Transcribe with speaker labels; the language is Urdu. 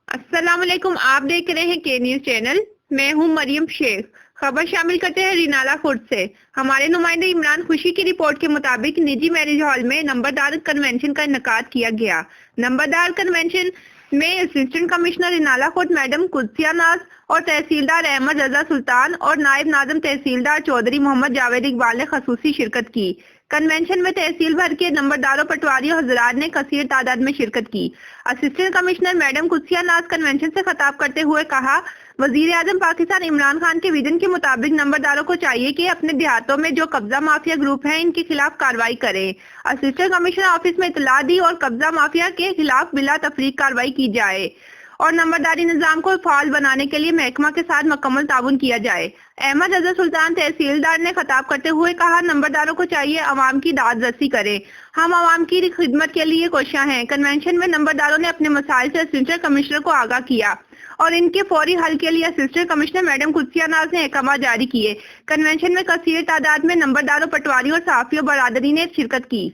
Speaker 1: السلام علیکم، آپ دیکھ رہے ہیں کے نیوز چینل. میں ہوں مریم شیخ. خبر شامل کرتے ہیں رینالہ فوڈ سے. ہمارے نمائندے عمران خوشی کی رپورٹ کے مطابق نجی میرج ہال میں نمبردار کنونشن کا انعقاد کیا گیا. نمبردار کنونشن میں assistant commissioner Renala food madam Qudsia Naz اور تحصیلدار احمد رضا سلطان اور نائب ناظم تحصیلدار چودھری محمد جاوید اقبال نے خصوصی شرکت کی. کنونشن میں تحصیل بھر کے نمبرداروں پٹواریوں حضرات نے کثیر تعداد میں شرکت کی. اسسٹنٹ کمشنر میڈم قدسیہ ناز کنونشن سے خطاب کرتے ہوئے کہا، وزیر اعظم پاکستان عمران خان کے ویژن کے مطابق نمبرداروں کو چاہیے کہ اپنے دیہاتوں میں جو قبضہ مافیا گروپ ہیں ان کے خلاف کارروائی کریں. اسسٹنٹ کمشنر آفس میں اطلاع دی اور قبضہ مافیا کے خلاف بلا تفریق کارروائی کی جائے اور نمبرداری نظام کو فعال بنانے کے لیے محکمہ کے ساتھ مکمل تعاون کیا جائے. احمد رضا سلطان تحصیلدار نے خطاب کرتے ہوئے کہا، نمبرداروں کو چاہیے عوام کی داد رسی کرے. ہم عوام کی خدمت کے لیے کوشاں ہیں. کنونشن میں نمبرداروں نے اپنے مسائل سے اسسٹنٹ کمشنر کو آگاہ کیا اور ان کے فوری حل کے لیے اسسٹنٹ کمشنر میڈم قدسیہ ناز نے احکامات جاری کیے. کنونشن میں کثیر تعداد میں نمبرداروں، پٹواریوں اور صحافیوں برادری نے شرکت کی.